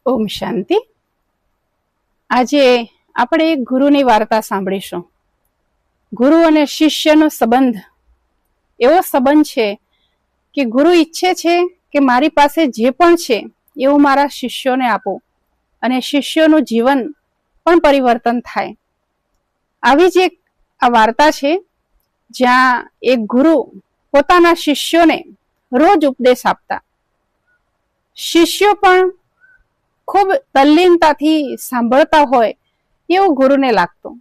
ઓમ શાંતિ. આજે આપણે એક ગુરુની વાર્તા સાંભળીશું. ગુરુ અને શિષ્યનો સંબંધ એવો સંબંધ છે કે ગુરુ ઈચ્છે છે કે મારી પાસે જે પણ છે એવું મારા શિષ્યોને આપો અને શિષ્યોનું જીવન પણ પરિવર્તન થાય. આવી જ એક આ વાર્તા છે જ્યાં એક ગુરુ પોતાના શિષ્યોને રોજ ઉપદેશ આપતા. શિષ્યો પણ ખૂબ તલ્લીનતાથી સાંભળતા હોય એવું ગુરુને લાગતું.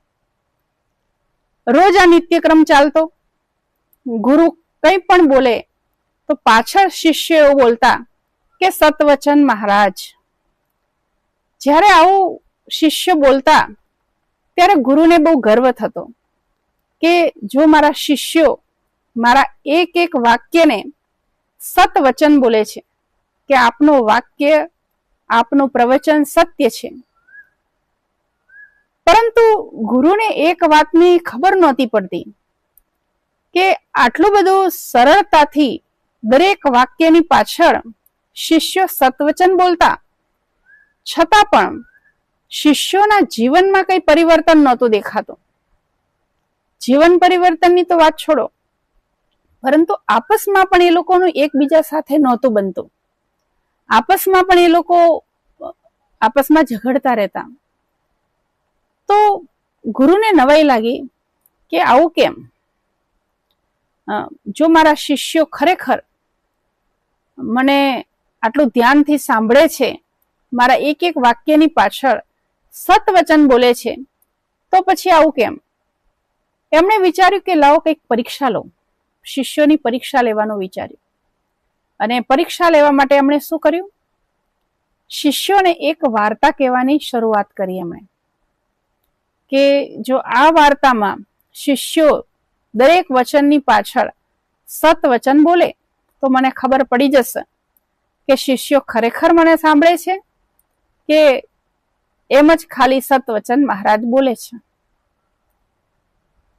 રોજ આ નિત્યક્રમ ચાલતો. ગુરુ કંઈ પણ બોલે તો પાછળ શિષ્ય એવું બોલતા કે સતવચન મહારાજ. જ્યારે આવું શિષ્ય બોલતા ત્યારે ગુરુને બહુ ગર્વ થતો કે જો મારા શિષ્યો મારા એક એક વાક્યને સતવચન બોલે છે કે આપનું વાક્ય આપનું પ્રવચન સત્ય છે. પરંતુ ગુરુને એક વાતની ખબર નહોતી પડતી કે આટલું બધું સરળતાથી દરેક વાક્યની પાછળ શિષ્યો સતવચન બોલતા છતાં પણ શિષ્યોના જીવનમાં કઈ પરિવર્તન નહોતું દેખાતું. જીવન પરિવર્તનની તો વાત છોડો, પરંતુ આપસમાં પણ એ લોકોનું એકબીજા સાથે નહોતું બનતું. આપસમાં પણ એ લોકો આપસમાં ઝઘડતા રહેતા. તો ગુરુને નવાઈ લાગી કે આવું કેમ? જો મારા શિષ્યો ખરેખર મને આટલું ધ્યાનથી સાંભળે છે, મારા એક એક વાક્યની પાછળ સતવચન બોલે છે, તો પછી આવું કેમ? એમણે વિચાર્યું કે લાવો કંઈક પરીક્ષા લો. શિષ્યોની પરીક્ષા લેવાનું વિચાર્યું અને પરીક્ષા લેવા માટે એમણે શું કર્યું? શિષ્યોને એક વાર્તા કહેવાની શરૂઆત કરી એમણે કે જો આ વાર્તામાં શિષ્યો દરેક વચનની પાછળ સતવચન બોલે તો મને ખબર પડી જશે કે શિષ્યો ખરેખર મને સાંભળે છે કે એમ જ ખાલી સતવચન મહારાજ બોલે છે.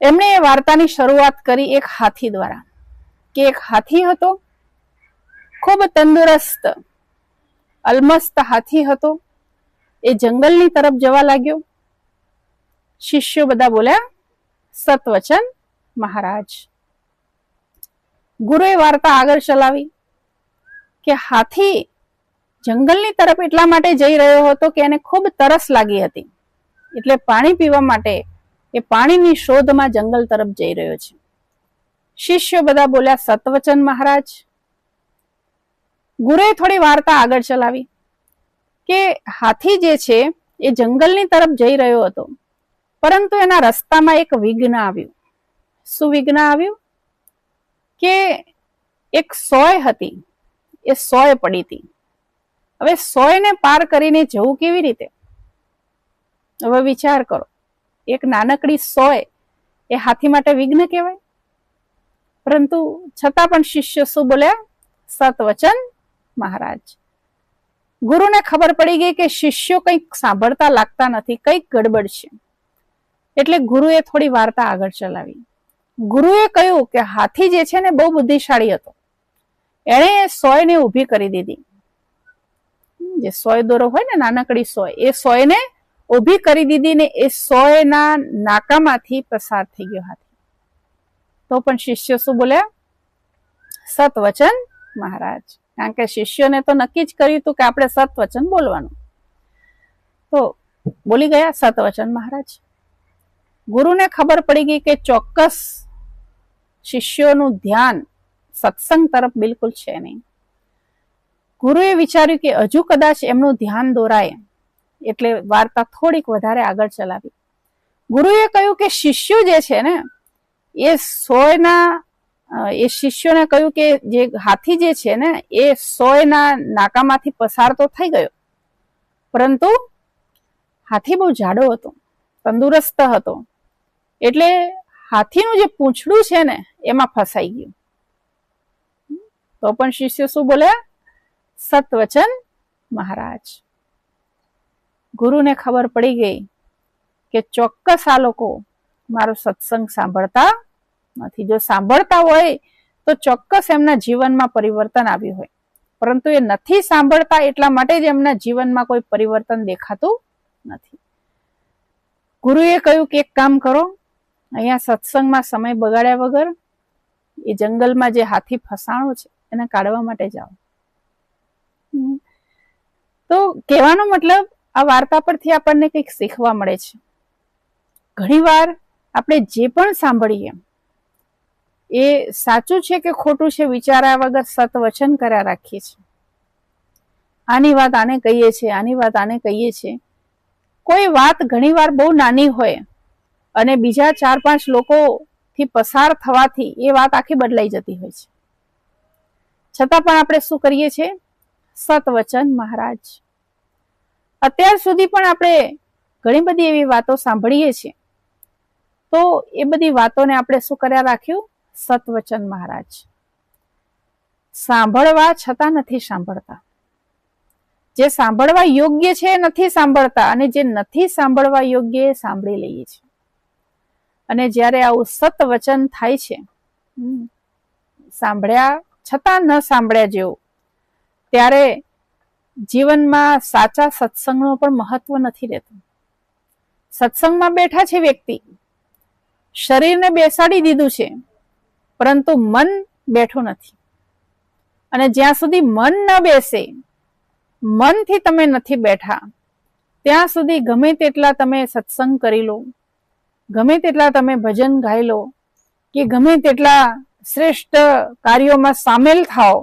એમણે એ વાર્તાની શરૂઆત કરી એક હાથી દ્વારા કે એક હાથી હતો, ખૂબ તંદુરસ્ત અલમસ્ત હાથી હતો. એ જંગલની તરફ જવા લાગ્યો. શિષ્યો બધા બોલ્યા સતવચન મહારાજ. ગુરુએ વાર્તા આગળ ચલાવી કે હાથી જંગલની તરફ એટલા માટે જઈ રહ્યો હતો કે એને ખૂબ તરસ લાગી હતી, એટલે પાણી પીવા માટે એ પાણીની શોધમાં જંગલ તરફ જઈ રહ્યો છે. શિષ્યો બધા બોલ્યા સતવચન મહારાજ. ગુરુએ થોડી વાર્તા આગળ ચલાવી કે હાથી જે છે એ જંગલની તરફ જઈ રહ્યો હતો, પરંતુ એના રસ્તામાં એક વિઘ્ન આવ્યું. શું વિઘ્ન આવ્યું? કે એક સોય હતી, એ સોય પડી હતી. હવે સોયને પાર કરીને જવું કેવી રીતે? હવે વિચાર કરો, એક નાનકડી સોય એ હાથી માટે વિઘ્ન કહેવાય. પરંતુ છતાં પણ શિષ્ય શું બોલ્યા? સતવચન મહારાજ. ગુરુને ખબર પડી ગઈ કે શિષ્યો કંઈક સાંભળતા લાગતા નથી, કંઈક ગડબડ છે. એટલે ગુરુએ થોડી વાર્તા આગળ ચલાવી. ગુરુએ કહ્યું કે હાથી જે છે ને બહુ બુદ્ધિશાળી હતો. એણે એ સોયને ઊભી કરી દીધી. જે સોય દોરો હોય ને નાનકડી સોય, એ સોયને ઊભી કરી દીધી ને એ સોયના નાકામાંથી પસાર થઈ ગયો હાથી. તો પણ શિષ્યો શું બોલ્યા? સતવચન મહારાજ. કારણ કે શિષ્યોને તો નક્કી જ કર્યું હતું કે આપણે સતવચન બોલવાનું. તો બોલી ગયા સતવચન મહારાજ. ગુરુને ખબર પડી ગઈ કે ચોક્કસ શિષ્યોનું ધ્યાન સત્સંગ તરફ બિલકુલ છે નહીં. ગુરુએ વિચાર્યું કે હજુ કદાચ એમનું ધ્યાન દોરાય, એટલે વાર્તા થોડીક વધારે આગળ ચલાવી. ગુરુએ કહ્યું કે શિષ્યો જે છે ને એ શિષ્યોને કહ્યું કે જે હાથી જે છે ને એ સોયના નાકામાંથી પસાર તો થઈ ગયો, પરંતુ હાથી બહુ જાડો હતો, તંદુરસ્ત હતો, એટલે હાથીનું જે પૂંછડું છે ને એમાં ફસાઈ ગયું. તો પણ શિષ્ય શું બોલ્યા? સતવચન મહારાજ. ગુરુને ખબર પડી ગઈ કે ચોક્કસ આ લોકો મારો સત્સંગ સાંભળતા નથી. જો સાંભળતા હોય તો ચોક્કસ એમના જીવનમાં પરિવર્તન આવ્યું હોય. પરંતુ એ નથી સાંભળતા એટલા માટે જ એમના જીવનમાં કોઈ પરિવર્તન દેખાતું નથી. ગુરુએ કહ્યું કે એક કામ કરો, અહીંયા સત્સંગમાં સમય બગાડ્યા વગર એ જંગલમાં જે હાથી ફસાણો છે એને કાઢવા માટે જાઓ. તો કહેવાનો મતલબ આ વાર્તા પરથી આપણને કંઈક શીખવા મળે છે. ઘણીવાર આપણે જે પણ સાંભળીએ એ સાચું છે કે ખોટું છે વિચાર્યા વગર સતવચન કર્યા રાખીએ છીએ. આની વાત આને કહીએ છીએ, આની વાત આને કહીએ છીએ. કોઈ વાત ઘણીવાર બહુ નાની હોય અને બીજા 4-5 લોકોથી પસાર થવાથી એ વાત આખી બદલાઈ જતી હોય છે. છતાં પણ આપણે શું કરીએ છીએ? સતવચન મહારાજ. અત્યાર સુધી પણ આપણે ઘણી બધી એવી વાતો સાંભળીએ છીએ, તો એ બધી વાતોને આપણે શું કર્યા રાખ્યું? સતવચન મહારાજ. સાંભળવા છતાં નથી સાંભળતા. જે સાંભળવા યોગ્ય છે એ નથી સાંભળતા, અને જે નથી સાંભળવા યોગ્ય એ સાંભળી લઈએ છીએ. અને જ્યારે આવું સતવચન થાય છે, સાંભળ્યા છતાં ન સાંભળ્યા જેવું, ત્યારે જીવનમાં સાચા સત્સંગનું પણ મહત્વ નથી રહેતું. સત્સંગમાં બેઠા છે વ્યક્તિ, શરીરને બેસાડી દીધું છે, પરંતુ મન બેઠું નથી. અને જ્યાં સુધી મન ન બેસે, મનથી તમે નથી બેઠા, ત્યાં સુધી ગમે તેટલા તમે સત્સંગ કરી લો, ગમે તેટલા તમે ભજન ગાઈ લો, કે ગમે તેટલા શ્રેષ્ઠ કાર્યોમાં સામેલ થાઓ,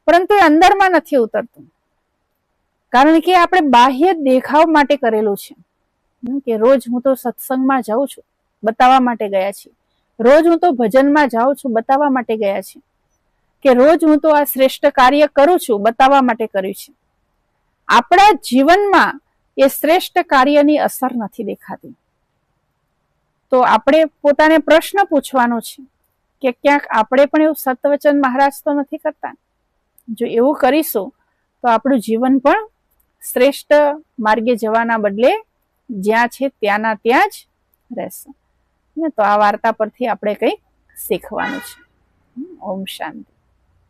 પરંતુ એ અંદરમાં નથી ઉતરતું. કારણ કે આપણે બાહ્ય દેખાવ માટે કરેલું છે કે રોજ હું તો સત્સંગમાં જાઉં છું, બતાવવા માટે ગયા છીએ. રોજ હું તો ભજનમાં જાઉં છું, બતાવવા માટે ગયા છીએ. કે રોજ હું તો આ શ્રેષ્ઠ કાર્ય કરું છું, બતાવવા માટે કર્યું છે. આપણા જીવનમાં એ શ્રેષ્ઠ કાર્યની અસર નથી દેખાતી. તો આપણે પોતાને પ્રશ્ન પૂછવાનો છે કે ક્યાંક આપણે પણ એવું સતવચન મહારાજ તો નથી કરતા. જો એવું કરીશું તો આપણું જીવન પણ શ્રેષ્ઠ માર્ગે જવાના બદલે જ્યાં છે ત્યાંના ત્યાં જ રહેશે. તો આ વાર્તા પરથી આપણે કંઈક શીખવાનું છે. ઓમ શાંતિ.